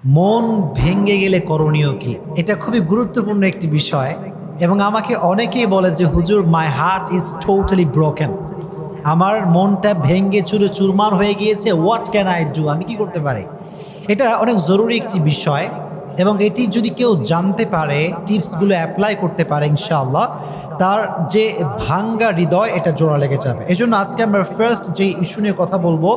মন ভেঙে গেলে করণীয় কি? এটা খুবই গুরুত্বপূর্ণ একটি বিষয় এবং আমাকে অনেকেই বলে যে হুজুর, my heart is totally broken, আমার মনটা ভেঙে চুরে চুরমার হয়ে গিয়েছে, হোয়াট ক্যান আই ডু, আমি কি করতে পারি? এটা অনেক জরুরি একটি বিষয় এবং এটি যদি কেউ জানতে পারে, টিপসগুলো অ্যাপ্লাই করতে পারে, ইনশাআল্লাহ তার যে ভাঙ্গা হৃদয় এটা জোড়া লেগে যাবে। এই জন্য আজকে আমরা ফার্স্ট যে ইস্যু নিয়ে কথা বলবো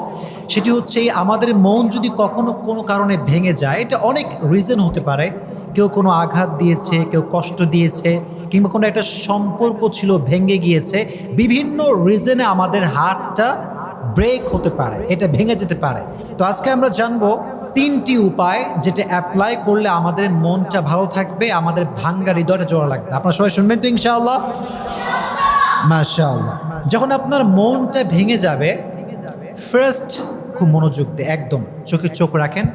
সেটি হচ্ছে আমাদের মন যদি কখনো কোনো কারণে ভেঙে যায়, এটা অনেক রিজন হতে পারে। কেউ কোনো আঘাত দিয়েছে, কেউ কষ্ট দিয়েছে, কিংবা কোনো একটা সম্পর্ক ছিল ভেঙে গিয়েছে। বিভিন্ন রিজনে আমাদের হার্টটা ব্রেক হতে পারে, এটা ভেঙে যেতে পারে। তো আজকে আমরা জানবো 3টি উপায় যেটা অ্যাপ্লাই করলে আমাদের মনটা ভালো থাকবে, আমাদের ভাঙ্গা হৃদয়টা জোড়া লাগবে। আপনারা সবাই শুনবেন তো ইনশাআল্লাহ? মাশাআল্লাহ। যখন আপনার মনটা ভেঙে যাবে, ফার্স্ট খুব মনোযোগ দিয়ে একদম চোখে চোখ রাখেন,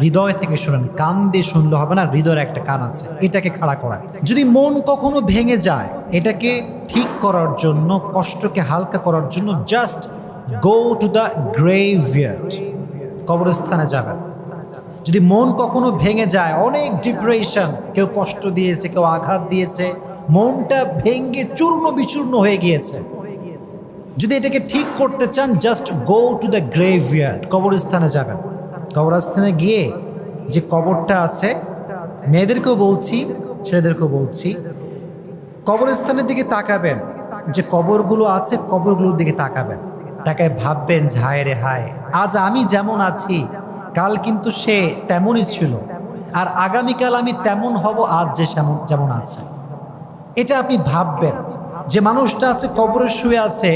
হৃদয় থেকে শুনেন, কান দিয়ে শুনলে হবে না, হৃদয়ের একটা কান আছে, এটাকে খাড়া করান। যদি মন কখনো ভেঙে যায়, এটাকে ঠিক করার জন্য, কষ্টকে হালকা করার জন্য জাস্ট গো টু দ্য গ্রেভইয়ার্ড, কবরস্থানে যাবেন। যদি মন কখনো ভেঙে যায়, অনেক ডিপ্রেশন, কেউ কষ্ট দিয়েছে, কেউ আঘাত দিয়েছে, মনটা ভেঙে চূর্ণ বিচূর্ণ হয়ে গিয়েছে, যদি এটাকে ঠিক করতে চান, জাস্ট গো টু দ্য গ্রেভইয়ার্ড, কবরস্থানে যাবেন। কবরস্থানে গিয়ে যে কবরটা আছে, মেয়েদেরকেও বলছি, ছেলেদেরকেও বলছি, কবরস্থানের দিকে তাকাবেন, যে কবরগুলো আছে কবরগুলোর দিকে তাকাবেন, তাকায় ভাববেন যে হায় রে হায়, আজ আমি যেমন আছি কাল কিন্তু সে তেমনই ছিল, আর আগামীকাল আমি তেমন হব আজ যে যেমন আছে। এটা আপনি ভাববেন। যে মানুষটা আছে কবরে শুয়ে আছে,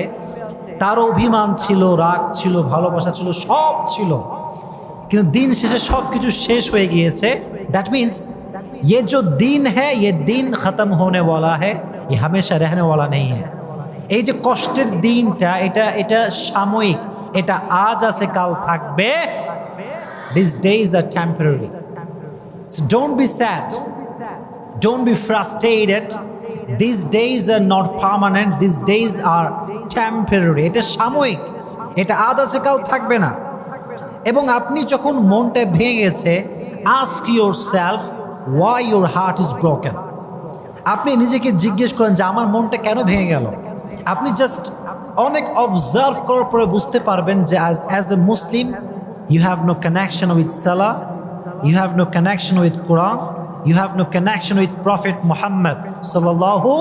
তার অভিমান ছিল, রাগ ছিল, ভালোবাসা ছিল, সব ছিল, কিন্তু দিন শেষে সব কিছু শেষ হয়ে গিয়েছে। দ্যাট মিনস ये जो दिन है ये दिन खत्म होने वाला है, ये हमेशा रहने वाला नहीं है। এই যে কষ্টের দিনটা, এটা সাময়িক, এটা আজ আছে কাল থাকবে। These days are temporary, so don't be sad, don't be frustrated. These days are not permanent, these days are temporary. এটা সাময়িক, এটা আজ আছে কাল থাকবে না। এবং আপনি যখন মনটা ভেঙে গেছে, ask yourself why your heart is broken. আপনি নিজেকে জিজ্ঞেস করেন যে আমার মনটা কেন ভেঙে গেল। আপনি জাস্ট অনেক অবজার্ভ করার পরে বুঝতে পারবেন যে as a Muslim you have no connection with Salah, you have no connection with Quran, you have no connection with Prophet Muhammad sallallahu